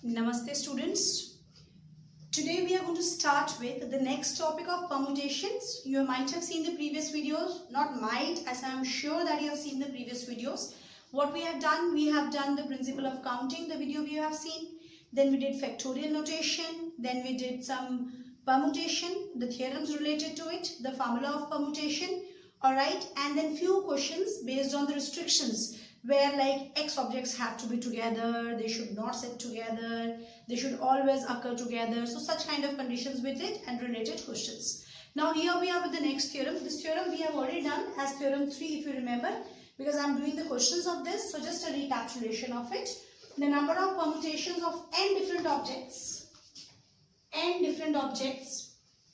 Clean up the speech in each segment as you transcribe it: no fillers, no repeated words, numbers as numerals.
Namaste students. Today we are going to start with the next topic of permutations. You might have seen the previous videos, not might, as I am sure that you have seen the previous videos. What we have done the principle of counting, the video you have seen. Then we did factorial notation. Then we did some permutation, the theorems related to it, the formula of permutation. Alright, and then few questions based on the restrictions, where like x objects have to be together, they should not sit together, they should always occur together. So such kind of conditions with it and related questions. Now here we are with the next theorem. This theorem we have already done as theorem 3 if you remember, because I am doing the questions of this. So just a recapitulation of it. The number of permutations of n different objects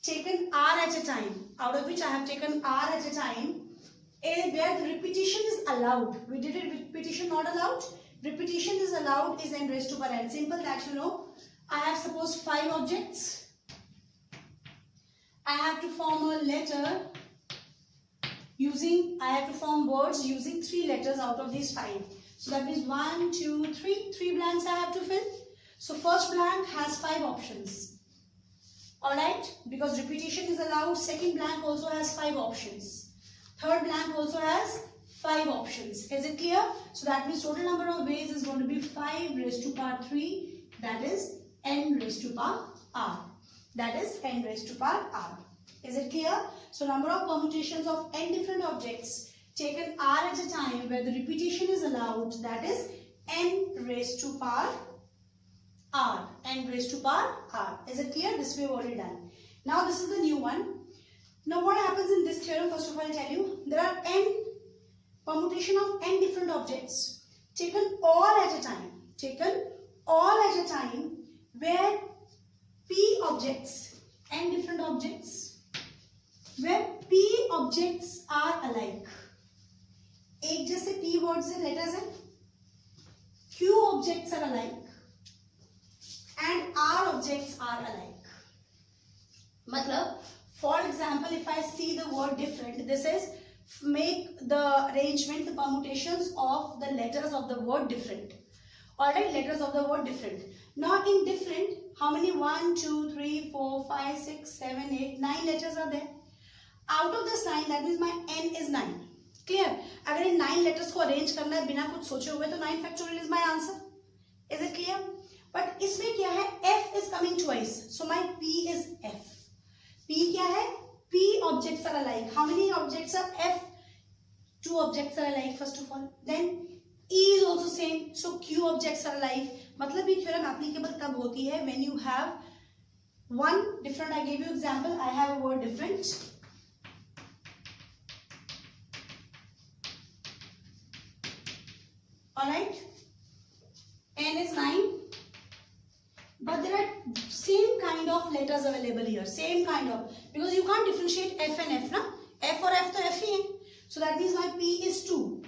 taken r at a time, out of which I have taken r at a time, where the repetition is allowed. We did it repetition not allowed. Repetition is allowed is n raised to power n. Simple that you know. I have suppose 5 objects. I have to form a letter using, I have to form words using 3 letters out of these 5. So that means 1, 2, 3. 3 blanks I have to fill. So first blank has 5 options. Alright, because repetition is allowed. Second blank also has 5 options. Third blank also has 5 options. Is it clear? So that means total number of ways is going to be 5 raised to power 3. That is n raised to power r. That is n raised to power r. Is it clear? So number of permutations of n different objects taken r at a time where the repetition is allowed. That is n raised to power r. N raised to power r. Is it clear? This we have already done. Now this is the new one. Now what happens in this theorem? First of all, I'll tell you. There are n permutation of n different objects taken all at a time. Taken all at a time where p objects, n different objects, where p objects are alike. एक जैसे p words हैं, letters हैं. q objects are alike. And r objects are alike. Matlab, for example, if I see the word different, this is make the arrangement, the permutations of the letters of the word different. Alright, letters of the word different. Now in different, how many? 1, 2, 3, 4, 5, 6, 7, 8, 9 letters are there. Out of this 9, that means my n is 9. Clear? अगर इन 9 letters को arrange करना है बिना कुछ सोचे हुए तो 9 factorial is my answer. Is it clear? But इसमें क्या है? F is coming twice. So my P is F. P क्या है? P objects are alike. How many objects are F? 2 objects are alike first of all. Then E is also same. So Q objects are alike. मतलब ये theorem applicable तब होती है when you have one different. I gave you example. I have a word different. Alright. N is 9. But there are same kind of letters available here. Same kind of. Because you can't differentiate F and F, na? F or F to F ही है. So that means my P is 2.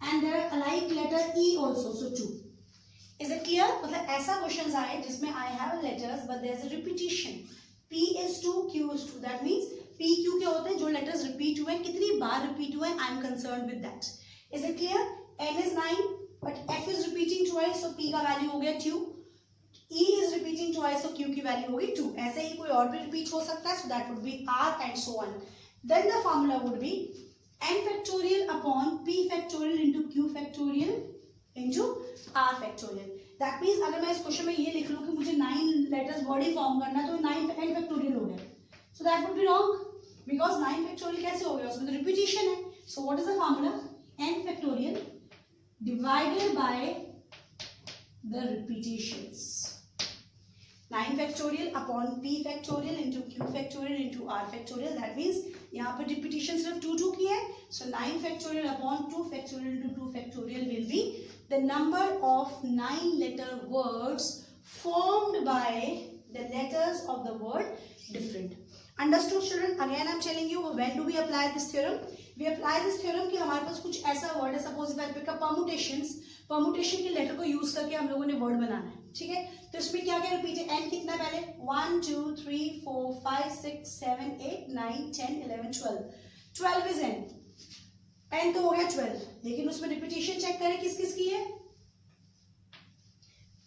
And there are alike letter E also. So 2. Is it clear? मतलब ऐसा questions आए जिसमें I have letters but there is a repetition. P is 2, Q is 2. That means P, Q क्या होते हैं? जो letters repeat हुए हैं, कितनी बार repeat हुए हैं? I am concerned with that. Is it clear? N is 9 but F is repeating twice. So P का value हो गया 2. E is repeating twice, so Q की value होगी 2. ऐसे ही कोई और भी repeat हो सकता है, so that would be R and so on. Then the formula would be n factorial upon p factorial into q factorial into r factorial. That means अगर मैं इस क्वेश्चन में ये लिख लूँ कि मुझे 9 letters word ही form करना तो 9 n factorial हो गया. So that would be wrong because 9 factorial कैसे हो गया? उसमें तो repetition है. So what is the formula? N factorial divided by the repetitions. 9 factorial upon p factorial into q factorial into r factorial. That means यहाँ पर repetition सिर्फ 2 की है. So 9 factorial upon 2 factorial into 2 factorial will be the number of 9 letter words formed by the letters of the word different. Understood children? Again I am telling you when do we apply this theorem? We apply this theorem कि हमारे पास कुछ ऐसा word है. Suppose if I pick up permutations, permutation के letter को use करके हम लोगों ने word बनाना है. ठीक है? तो इसमें क्या क्या रिपीट है? n कितना पहले? 1, 2, 3, 4, 5, 6, 7, 8, 9, 10, 11, 12. 12 is n. n तो हो गया 12. लेकिन उसमें रिपीटेशन चेक करें किस किस की है?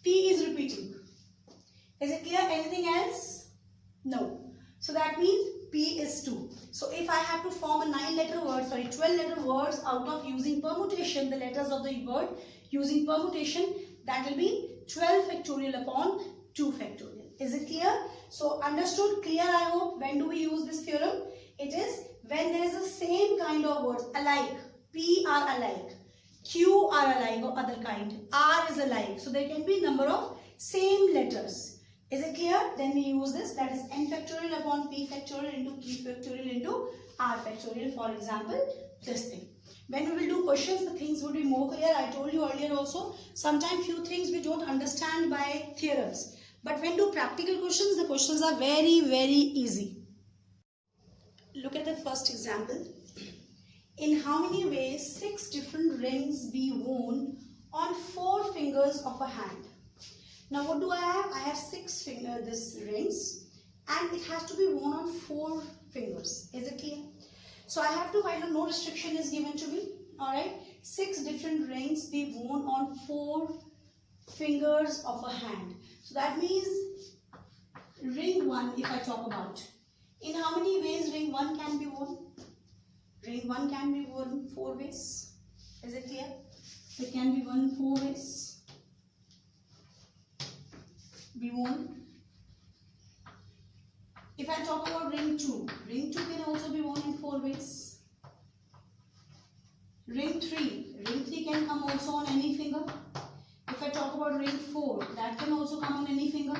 P is repeating. repeating. Is it clear? Anything else? No. So that means P is 2. So if I have to form a 12-letter words out of using permutation, the letters of the word using permutation, that will be 12 factorial upon 2 factorial. Is it clear? So understood, clear, I hope. When do we use this theorem? It is when there is the same kind of words, alike. P are alike, Q are alike or other kind, R is alike. So there can be number of same letters. Is it clear? Then we use this, that is n factorial upon p factorial into q factorial into r factorial. For example, this thing. When we will do questions, the things would be more clear. I told you earlier also, sometimes few things we don't understand by theorems. But when do practical questions, the questions are very, very easy. Look at the first example. In how many ways 6 different rings be worn on 4 fingers of a hand? Now what do I have? I have 6 rings and it has to be worn on 4 fingers. Is it clear? So I have to find out, no restriction is given to me. Alright. 6 different rings be worn on 4 fingers of a hand. So that means ring 1, if I talk about. In how many ways ring 1 can be worn? Ring 1 can be worn 4 ways. Is it clear? It can be worn 4 ways. Be worn. If I talk about ring 2 can also be worn in 4 ways. Ring 3 can come also on any finger. If I talk about ring 4, that can also come on any finger.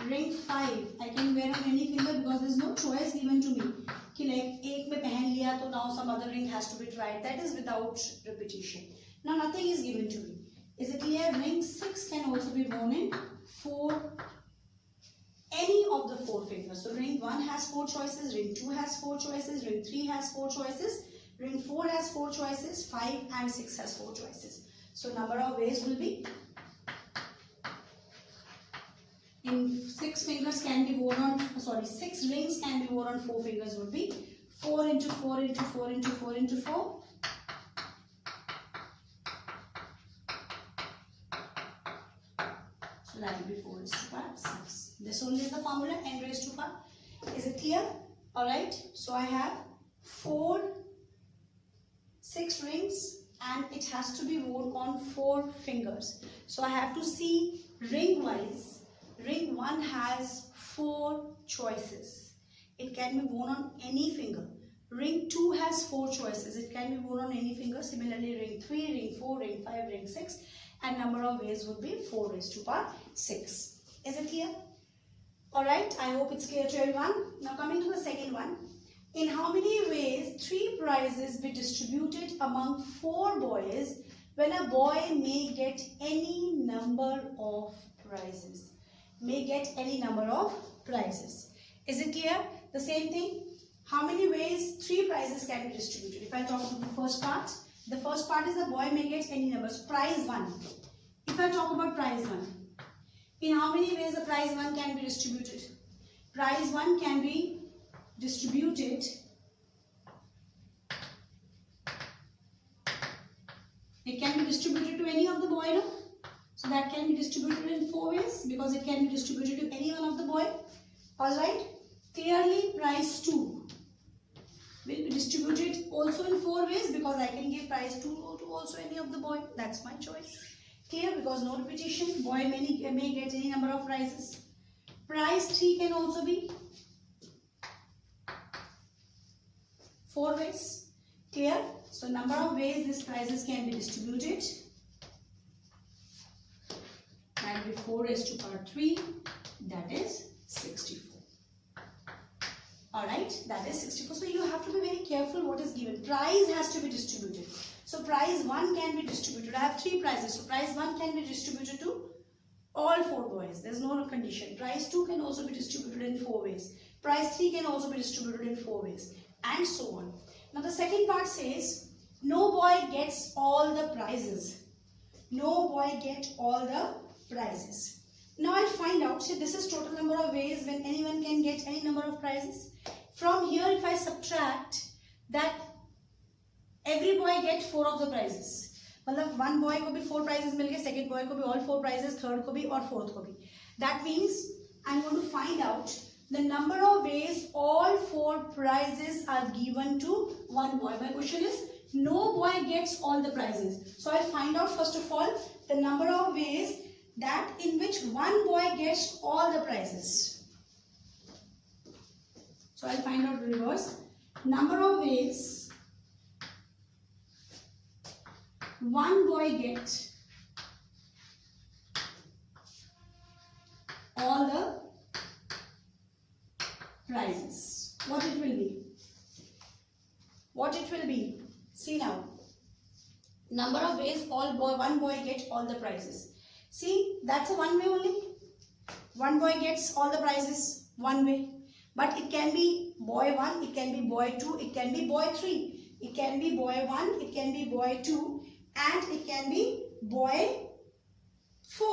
Ring 5, I can wear on any finger because there is no choice given to me. कि like एक में पहन लिया तो now some other ring has to be tried. That is without repetition. Now nothing is given to me. Is it clear? Ring 6 can also be worn in any of the 4 fingers. So ring 1 has 4 choices, ring 2 has 4 choices, ring 3 has 4 choices, ring 4 has 4 choices, 5 and 6 has 4 choices. So number of ways will be, in 6 fingers can be worn on, 6 rings can be worn on 4 fingers would be 4 into 4 into 4 into 4 into 4. So that will be 4 raised to power 6. This only is the formula, n raised to power. Is it clear? Alright. So I have 6 rings and it has to be worn on 4 fingers. So I have to see ring wise. Ring 1 has 4 choices. It can be worn on any finger. Ring 2 has 4 choices. It can be worn on any finger. Similarly, ring 3, ring 4, ring 5, ring 6. And number of ways would be 4 raised to power 6. Is it clear? Alright, I hope it's clear to everyone. Now coming to the second one. In how many ways 3 prizes be distributed among 4 boys when a boy may get any number of prizes? May get any number of prizes. Is it clear? The same thing. How many ways 3 prizes can be distributed? If I talk about the first part is the boy may get any numbers. Prize 1. If I talk about prize 1, in how many ways the prize 1 can be distributed? Prize 1 can be distributed. It can be distributed to any of the boy, no? So that can be distributed in 4 ways because it can be distributed to any one of the boy. Alright. Clearly prize 2 will be distributed also in 4 ways because I can give prize 2 to also any of the boy. That's my choice. Clear? Because no repetition. Boy may get any number of prizes. Prize 3 can also be 4 ways. Clear? So number of ways these prizes can be distributed. That will be 4 raised to power 3, that is 64. Alright, that is 64. So you have to be very careful what is given. Prize has to be distributed. So prize 1 can be distributed. I have 3 prizes. So prize 1 can be distributed to all 4 boys. There is no condition. Prize 2 can also be distributed in 4 ways. Prize 3 can also be distributed in 4 ways. And so on. Now the second part says, no boy gets all the prizes. No boy gets all the prizes. Now I'll find out, see this is total number of ways when anyone can get any number of prizes. From here if I subtract that every boy gets 4 of the prizes. मतलब one boy को भी 4 prices मिल गए, second boy को भी all 4 prices, third को भी और fourth को भी. That means I am going to find out the number of ways all 4 prizes are given to one boy. My question is, no boy gets all the prizes. So I'll find out first of all the number of ways that in which one boy gets all the prizes. So I'll find out reverse. Number of ways one boy gets all the prizes. What it will be? What it will be? See now. Number of ways one boy gets all the prizes. See, that's a one way only. One boy gets all the prizes one way. But it can be boy 1, it can be boy 2, it can be boy 3. It can be boy 1, it can be boy 2, and it can be boy 4.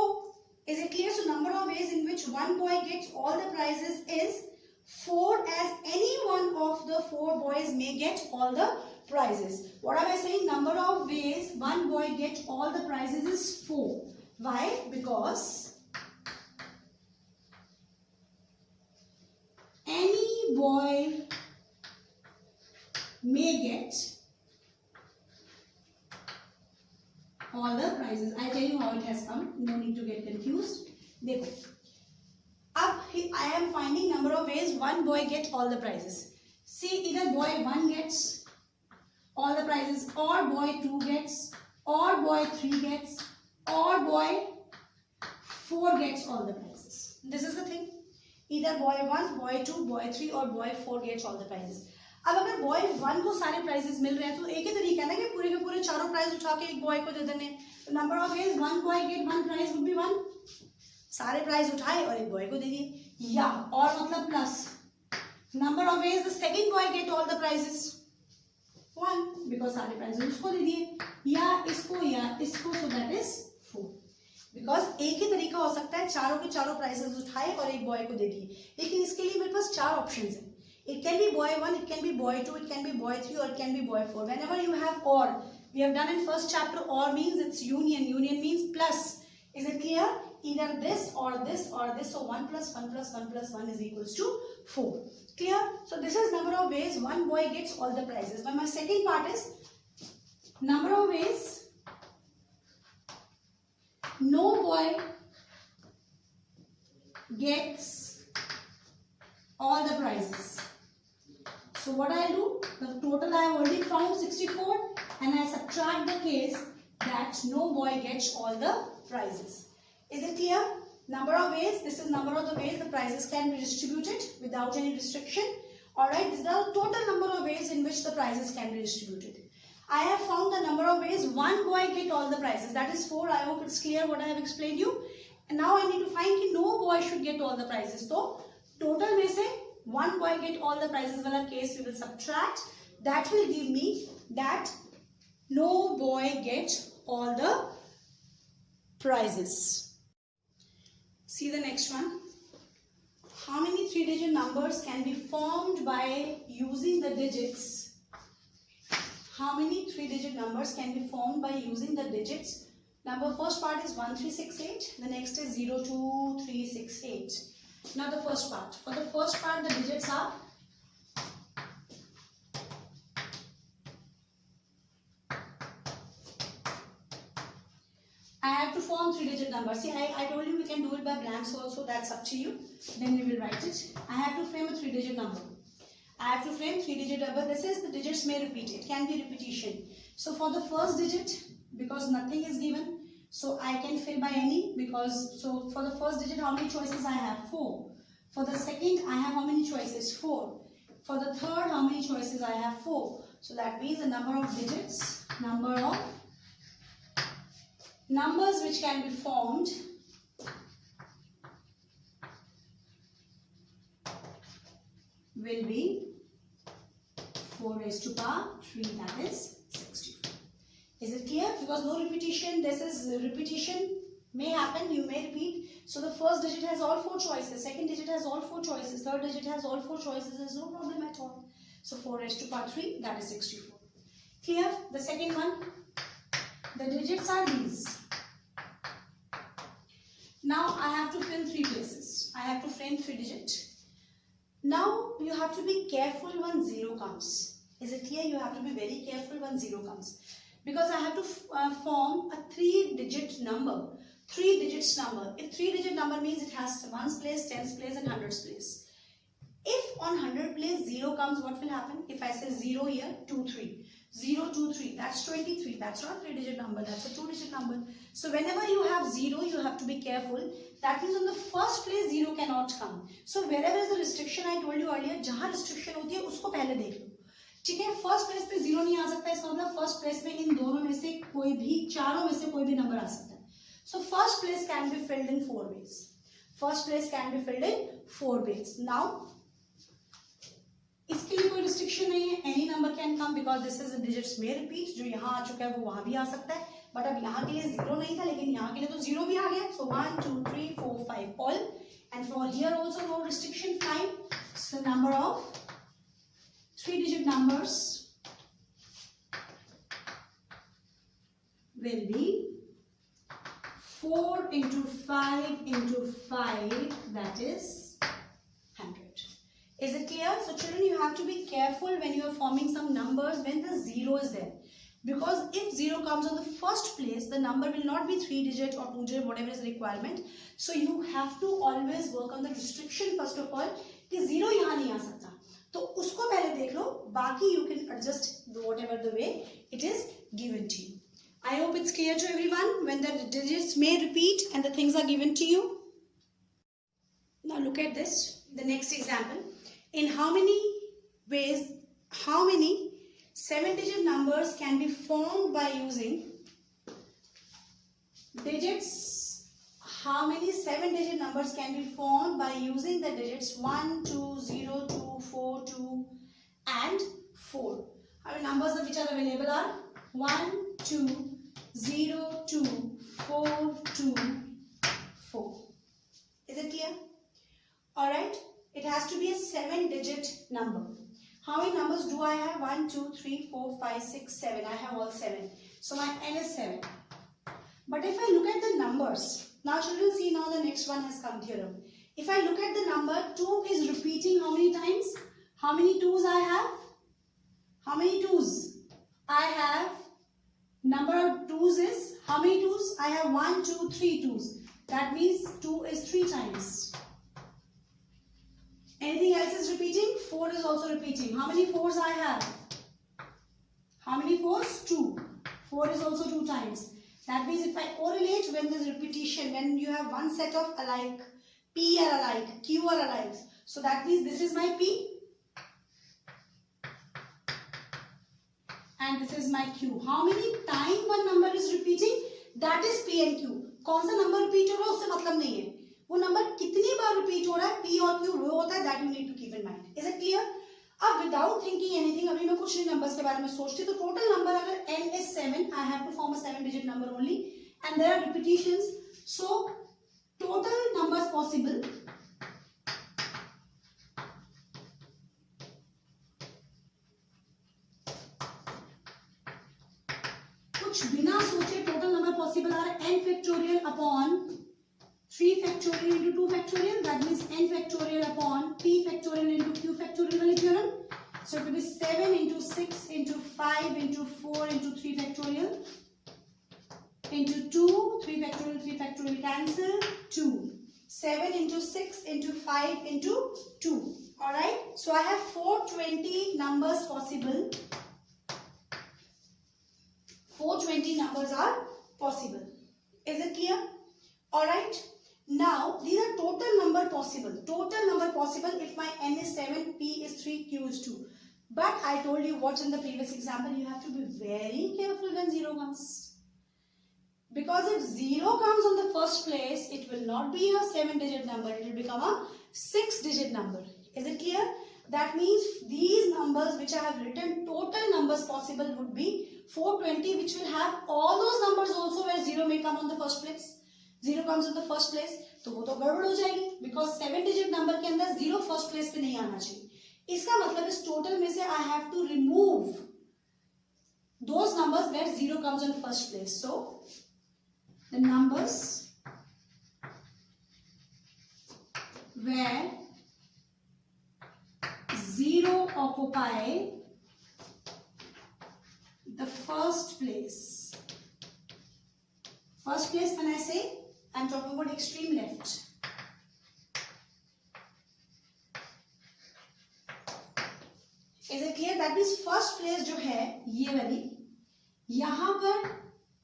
Is it clear? So number of ways in which one boy gets all the prizes is 4, as any one of the 4 boys may get all the prizes. What am I saying? Number of ways one boy gets all the prizes is 4. Why? Because any boy may get all the prizes. I'll tell you how it has come. No need to get confused. देखो, अब I am finding number of ways one boy get all the prizes. See, either boy 1 gets all the prizes, or boy 2 gets, or boy 3 gets, or boy 4 gets all the prizes. This is the thing. Either boy 1, boy 2, boy 3 or boy 4 gets all the prizes. अब अगर boy 1 को सारे prizes मिल रहे हैं तो एक ही तरीका है ना कि पूरे के पूरे चारों प्राइज उठा के एक boy को दे देने. Number of ways one boy get one prize would be 1. सारे प्राइज उठाए और एक बॉय को दे दिए. या और मतलब plus number of ways the second boy get all the prizes 1 because सारे प्राइजेस उसको दे दिए, या इसको सो दैट इज 4. बिकॉज एक ही तरीका हो सकता है, चारों के चारों प्राइजेस उठाए और एक बॉय को दे दिए. लेकिन इसके लिए मेरे पास 4 ऑप्शंस हैं. It can be boy 1, it can be boy 2, it can be boy 3 और it can be boy 4. Whenever you have or, we have done in first chapter, or means it's union. Union means plus. Is it clear? Either this or this or this. So 1 plus 1 plus 1 plus 1 is equals to 4. Clear? So this is number of ways one boy gets all the prizes. But my second part is number of ways no boy gets all the prizes. So what I do? The total I have already found 64, and I subtract the case that no boy gets all the prizes. Is it clear? Number of ways. This is number of the ways the prizes can be distributed without any restriction. Alright, this is the total number of ways in which the prizes can be distributed. I have found the number of ways one boy get all the prizes. That is 4. I hope it's clear what I have explained you. And now I need to find that no boy should get all the prizes. So total में से one boy get all the prizes वाला case we will subtract. That will give me that no boy gets all the prizes. See the next one. How many 3-digit numbers can be formed by using the digits? How many 3-digit numbers can be formed by using the digits? Number first part is 1368. The next is 02368. Now the first part. For the first part, the digits are I have to form 3-digit numbers. See, I told you we can do it by blanks also. That's up to you. Then we will write it. I have to frame a 3-digit number. I have to frame 3-digit number. This is the digits may repeat. It can be repetition. So for the first digit, because nothing is given, so I can fill by any. Because so for the first digit, how many choices I have? 4. For the second, I have how many choices? 4. For the third, how many choices I have? 4. So that means the number of digits, numbers which can be formed will be 4 raised to power 3, that is 64. Is it clear? Because no repetition, this is repetition may happen, you may repeat. So the first digit has all 4 choices, second digit has all 4 choices, third digit has all 4 choices, there is no problem at all. So 4 raised to power 3, that is 64. Clear? The second one, The digits are these. Now I have to fill 3 places. I have to fill 3 digits. Now you have to be careful when 0 comes. Is it clear? You have to be very careful when 0 comes. Because I have to form a 3-digit number. 3 digits number. If 3-digit number means it has 1's place, 10's place and 100's place. If on 100 place 0 comes, what will happen? If I say 0 here, 2, 3. 0, 2, 3. That's 23. That's not a 3-digit number. That's a 2-digit number. So whenever you have 0, you have to be careful. That means on the first place 0 cannot come. So wherever is the restriction I told you earlier, जहाँ restriction होती है उसको पहले देख लो. ठीक है? First place पे 0 नहीं आ सकता. इसका मतलब first place में इन दोनों में से कोई भी, चारों में से कोई भी number आ सकता है. So first place can be filled in 4 ways. First place can be filled in 4 ways. Now इसके लिए कोई रिस्ट्रिक्शन नहीं है. Any number can come because this is digits में रिपीट. जो यहाँ आ चुका है वो वहां भी आ सकता है. बट अब यहाँ के लिए 0 नहीं था, लेकिन यहाँ के लिए तो 0 भी आ गया. So 1 2 3 4 5 all. And for here also no restriction. Fine. So number of 3-digit numbers will be 4 into 5 into 5, that is 100. Is it clear? So children, you have to be careful when you are forming some numbers when the 0 is there. Because if 0 comes on the first place, the number will not be 3-digit or 2-digit, whatever is the requirement. So you have to always work on the restriction first of all, कि 0 यहाँ नहीं आ सकता. तो उसको पहले देख लो. बाकी you can adjust whatever the way it is given to you. I hope it's clear to everyone when the digits may repeat and the things are given to you. Now look at this. The next example. In how many ways, how many 7-digit numbers can be formed by using digits? How many 7-digit numbers can be formed by using the digits 1, 2, 0, 2, 4, 2 and 4? Our numbers which are available are 1, 2, 0, 2, 4, 2, 4. Is it clear? Alright. It has to be a 7-digit number. How many numbers do I have? 1, 2, 3, 4, 5, 6, 7. I have all 7. So my n is 7. But if I look at the numbers, now children see, now the next one has come here. If I look at the number, 2 is repeating how many times? How many 2's I have? How many 2's? I have, number of 2's is, how many 2's? I have 1, 2, 3 2's. That means 2 is 3 times. Anything else is repeating? 4 is also repeating. How many 4's I have? How many 4's? 2. 4 is also 2 times. That means if I correlate when there is repetition, when you have one set of alike, P are alike, Q are alike. So that means this is my P and this is my Q. How many times one number is repeating? That is P and Q. कौन सा number repeat हो रहा है उससे मतलब नहीं है. वो नंबर कितनी बार रिपीट हो रहा है, P और Q वो होता है. That you need to keep in mind. Is it clear? अब विदाउट थिंकिंग एनीथिंग, अभी मैं कुछ नहीं नंबर्स के बारे में सोचती, तो टोटल नंबर अगर n is 7, I have to form a 7-digit number only and there are repetitions. So total numbers possible, कुछ बिना सोचे टोटल नंबर पॉसिबल आ रहा है n factorial upon 3 factorial into 2 factorial. That means n factorial upon p factorial into q factorial वाली theorem. So it will be 7 into 6 into 5 into 4 into 3 factorial into 2. 3 factorial cancel. 2. 7 into 6 into 5 into 2. Alright. So I have 420 numbers possible. 420 numbers are possible. Is it clear? Alright. Now, these are total number possible. Total number possible if my n is 7, p is 3, q is 2. But I told you what in the previous example, you have to be very careful when 0 comes. Because if 0 comes on the first place, it will not be a 7-digit number. It will become a 6-digit number. Is it clear? That means these numbers which I have written, total numbers possible would be 420, which will have all those numbers also where 0 may come on the first place. 0 comes in the first place, तो वो तो गड़बड़ हो जाएगी. Because 7-digit number के अंदर 0 first place पे नहीं आना चाहिए. इसका मतलब इस टोटल में से I have to remove those numbers where 0 comes in first place. So the numbers where 0 occupy the first place. First place, when I say, I am talking about extreme left. Is it clear? That means first place जो है ये वाली, यहाँ पर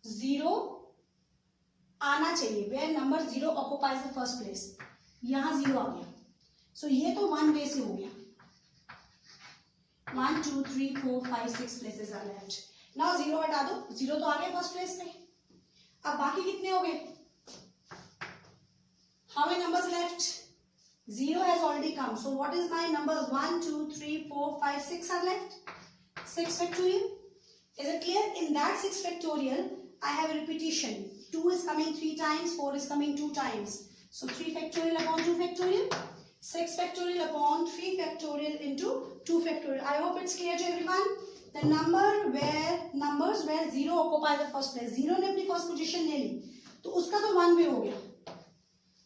0 आना चाहिए. Where number 0 occupies the first place. यहाँ 0 आ गया. So ये तो 1 way से हो गया. 1, 2, 3, 4, 5, 6 places are left. Now 0 हटा दो. 0 तो आ गया फर्स्ट प्लेस में. अब बाकी कितने हो गए? How many numbers left? 0 has already come. So what is my numbers? 1, 2, 3, 4, 5, 6 are left. 6 factorial. Is it clear? In that 6 factorial, I have a repetition. 2 is coming 3 times, 4 is coming 2 times. So 3 factorial upon 2 factorial. 6 factorial upon 3 factorial into 2 factorial. I hope it's clear to everyone. The numbers where 0 occupy the first place. 0 ने अपनी first position ले ली. तो उसका तो 1 way हो गया.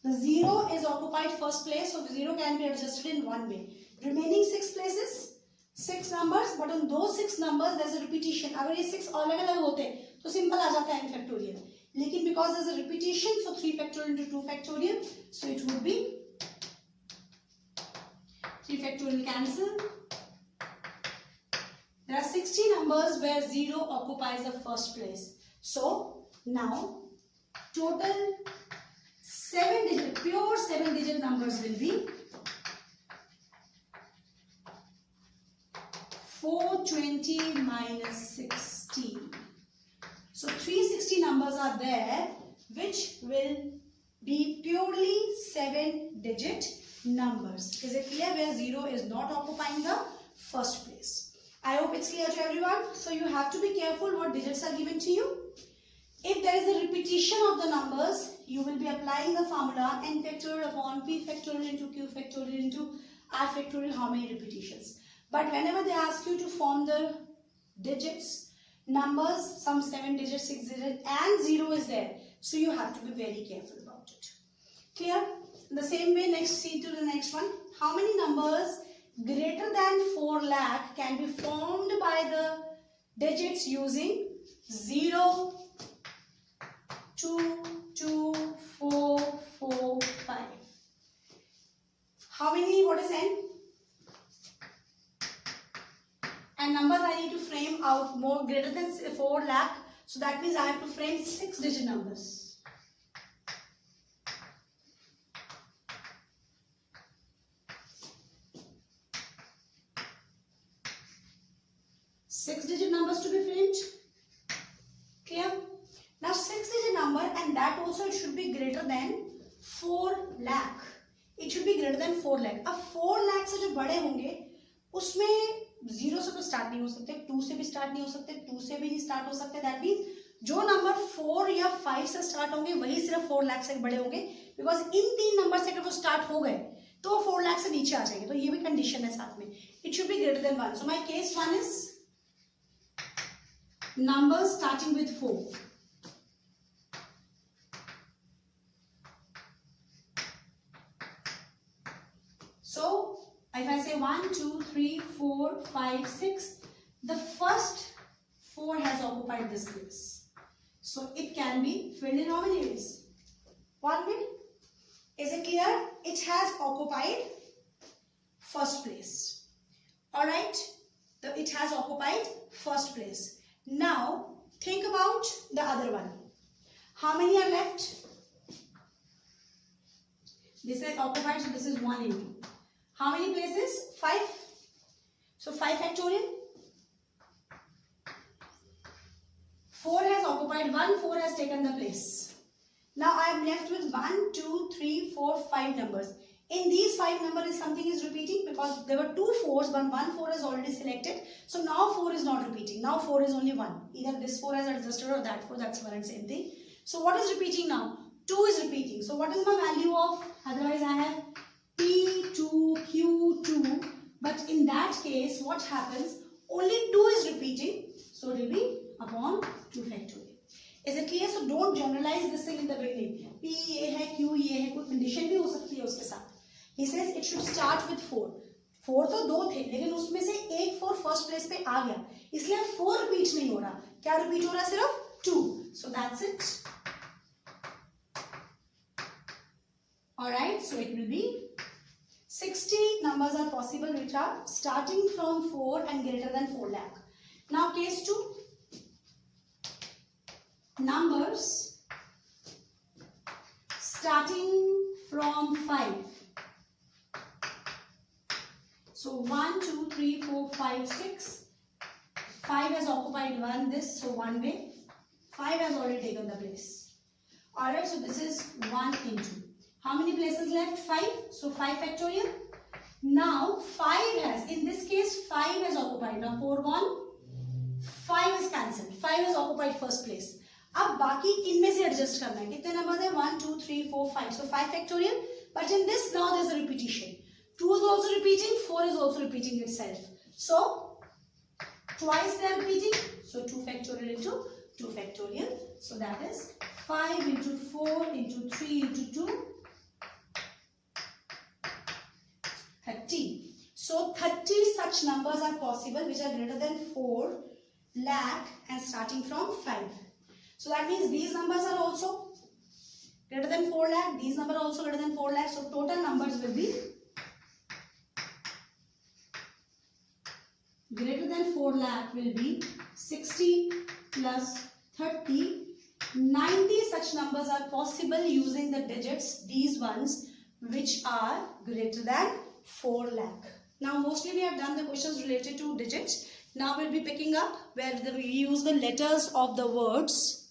The 0 is occupied first place, so 0 can be adjusted in 1 way. Remaining 6 places, 6 numbers, but on those 6 numbers there's a repetition. अगर ये 6 अलग अलग होते तो simple आ जाता है n factorial. लेकिन because there's a repetition, so 3 factorial into 2 factorial, so it would be 3 factorial cancel. There are 60 numbers where 0 occupies the first place. So now total 7-digit, pure 7-digit numbers will be 420 minus 60. So 360 numbers are there which will be purely 7-digit numbers. Is it clear? Where 0 is not occupying the first place. I hope it's clear to everyone. So you have to be careful what digits are given to you. If there is a repetition of the numbers, you will be applying the formula n factorial upon p factorial into q factorial into r factorial, how many repetitions. But whenever they ask you to form the digits, numbers, some 7 digits, 6 digits and 0 is there. So you have to be very careful about it. Clear? In the same way, next, see to the next one. How many numbers greater than 4 lakh can be formed by the digits using 0, 2, 2, 4, 4, 5. How many? What is n? And numbers I need to frame out more greater than 4 lakh. So that means I have to frame 6-digit numbers. Six-digit numbers to be framed. Clear? Now 6-digit number, and that also it should be greater than 4 lakh. It should be greater than 4 lakh. अब 4 lakh से जो बड़े होंगे उसमें 0 से तो start नहीं हो सकते, 2 से भी स्टार्ट नहीं हो सकते, 2 से भी नहीं स्टार्ट हो सकते. दैट मीन्स जो नंबर 4 या 5 से स्टार्ट होंगे वही सिर्फ 4 लाख से बड़े होंगे. बिकॉज इन 3 नंबर से अगर वो स्टार्ट हो गए तो 4 लाख से नीचे आ जाएंगे. तो ये भी कंडीशन है साथ में. It should be greater than 1. So my case 1 is numbers starting with 4. So if I say 1, 2, 3, 4, 5, 6, the first 4 has occupied this place. So it can be filled in how many ways? 1 way. Is it clear? It has occupied first place. Alright? It has occupied first place. Now think about the other one. How many are left? This is occupied, so this is 1 into. How many places? 5. So 5 factorial. 4 has occupied 1, 4 has taken the place. Now I am left with 1, 2, 3, 4, 5 numbers. In these 5 numbers, something is repeating because there were 2 4s, but 1 4 is already selected. So now 4 is not repeating. Now 4 is only 1. Either this 4 has adjusted or that 4, that's one and same thing. So what is repeating now? 2 is repeating. So what is my value of? Otherwise I have P2, Q2. But in that case, what happens? Only 2 is repeating. So it will be upon 2 factorial. Is it clear? So don't generalize this thing in the beginning. P ये है, Q ये है, कोई condition भी हो सकती है उसके साथ. He says it should start with 4. 4 तो 2 थे, लेकिन उसमें से एक 4 फर्स्ट प्लेस पे आ गया, इसलिए 4 रिपीट नहीं हो रहा. क्या रिपीट हो रहा है? सिर्फ 2. So that's it. Alright, so it will be 60 numbers are possible which are starting from 4 and greater than 4 lakh. Now case 2. Numbers starting from 5. So 1, 2, 3, 4, 5, 6. 5 has occupied so one way. 5 has already taken the place. Alright, so this is 1 into. How many places left? 5. So 5 factorial. Now 5 has, in this case 5 has occupied. Now 4 gone. 5 is cancelled. 5 has occupied first place. अब बाकी इनमें से adjust करना है. कितने number है? 1, 2, 3, 4, 5. So 5 factorial. But in this now there is a repetition. 2 is also repeating. 4 is also repeating itself. So twice they are repeating. So 2 factorial into 2 factorial. So that is 5 into 4 into 3 into 2. 30. So 30 such numbers are possible which are greater than 4 lakh and starting from 5. So that means these numbers are also greater than 4 lakh. These numbers are also greater than 4 lakh. So total numbers will be greater than 4 lakh will be 60 plus 30. 90 such numbers are possible using the digits, these ones which are greater than 4 lakh. Now mostly we have done the questions related to digits. Now we'll be picking up where we use the letters of the words.